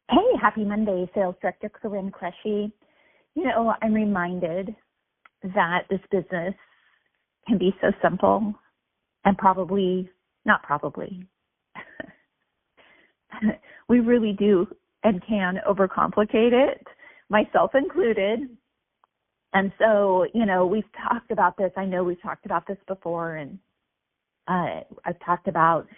Hey, happy Monday, Sales Director Corrin Cresci. I'm reminded that this business can be so simple and not probably, we really do and can overcomplicate it, myself included. And so, we've talked about this. I know we've talked about this before, and I've talked about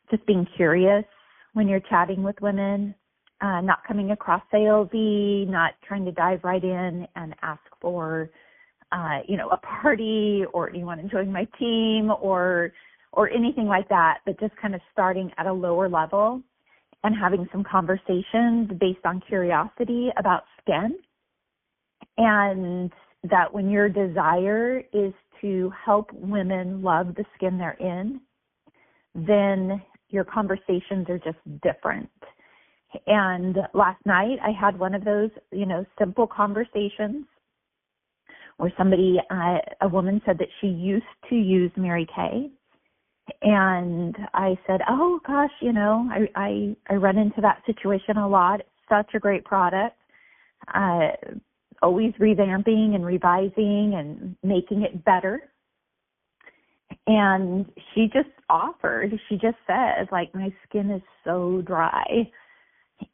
just being curious when you're chatting with women. Not coming across salesy, not trying to dive right in and ask for, a party or anyone to join my team or anything like that, but just kind of starting at a lower level and having some conversations based on curiosity about skin. And that when your desire is to help women love the skin they're in, then your conversations are just different. And last night I had one of those, simple conversations where a woman said that she used to use Mary Kay. And I said, oh gosh, I run into that situation a lot. It's such a great product. Always revamping and revising and making it better. And she just says, my skin is so dry.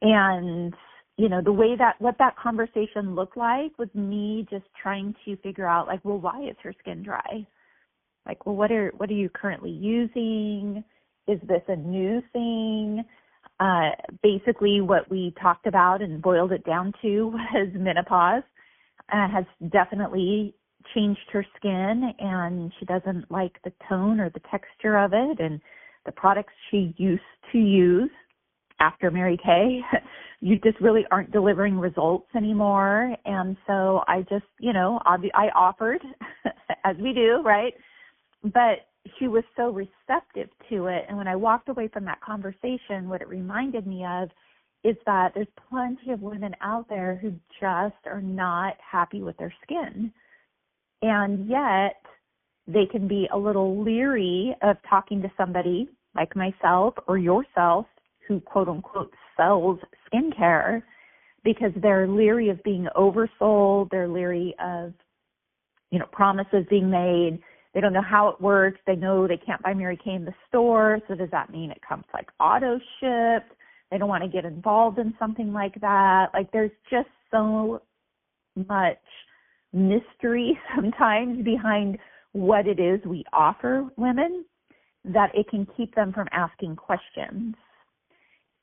And, what that conversation looked like was me just trying to figure out, why is her skin dry? What are you currently using? Is this a new thing? Basically what we talked about and boiled it down to was menopause has definitely changed her skin, and she doesn't like the tone or the texture of it, and the products she used to use after Mary Kay, you just really aren't delivering results anymore. And so I just, I offered, as we do, right? But she was so receptive to it. And when I walked away from that conversation, what it reminded me of is that there's plenty of women out there who just are not happy with their skin. And yet they can be a little leery of talking to somebody like myself or yourself who, quote unquote, sells skincare, because they're leery of being oversold. They're leery of, promises being made. They don't know how it works. They know they can't buy Mary Kay in the store. So does that mean it comes auto shipped? They don't want to get involved in something like that. There's just so much mystery sometimes behind what it is we offer women that it can keep them from asking questions.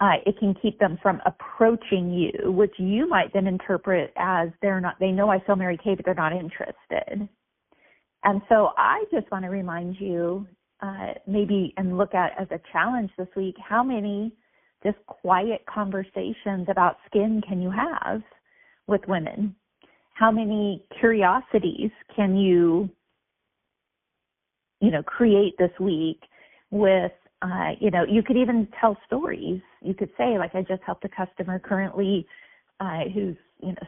It can keep them from approaching you, which you might then interpret as they know I sell Mary Kay, but they're not interested. And so I just want to remind you, maybe, and look at as a challenge this week, how many just quiet conversations about skin can you have with women? How many curiosities can you create this week with, you could even tell stories. You could say, I just helped a customer currently who's,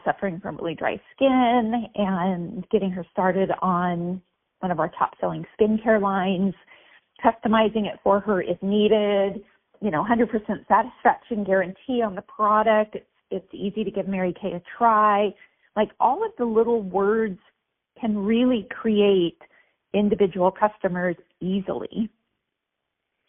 suffering from really dry skin, and getting her started on one of our top-selling skincare lines, customizing it for her if needed, 100% satisfaction guarantee on the product. It's easy to give Mary Kay a try. All of the little words can really create individual customers easily.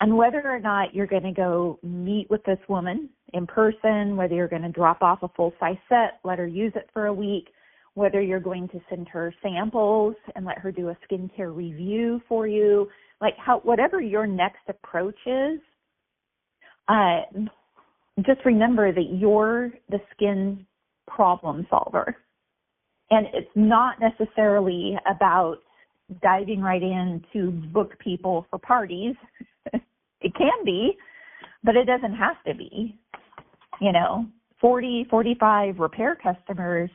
And whether or not you're going to go meet with this woman in person, whether you're going to drop off a full-size set, let her use it for a week, whether you're going to send her samples and let her do a skincare review for you, whatever your next approach is, just remember that you're the skin problem solver. And it's not necessarily about diving right in to book people for parties. It can be, but it doesn't have to be. 40, 45 repair customers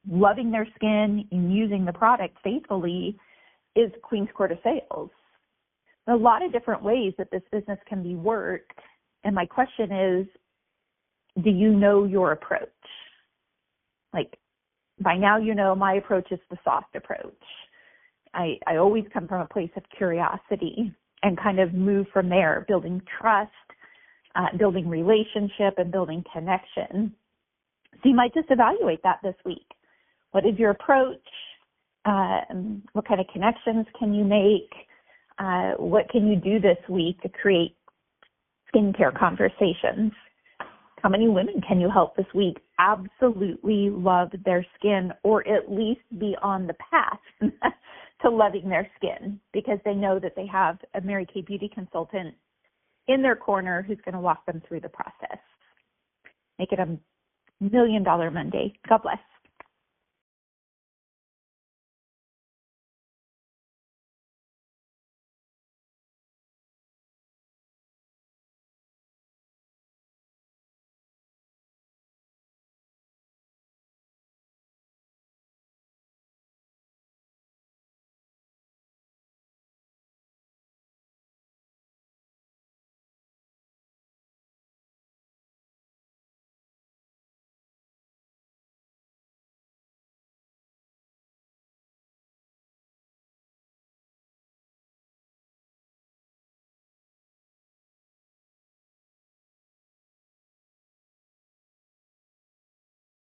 loving their skin and using the product faithfully is Queen's Court of Sales. There are a lot of different ways that this business can be worked. And my question is, do you know your approach? By now, my approach is the soft approach. I always come from a place of curiosity and kind of move from there, building trust, building relationship and building connection. So you might just evaluate that this week. What is your approach? What kind of connections can you make? What can you do this week to create skincare conversations? How many women can you help this week absolutely love their skin, or at least be on the path to loving their skin, because they know that they have a Mary Kay Beauty consultant in their corner who's going to walk them through the process. Make it a $1 million Monday. God bless.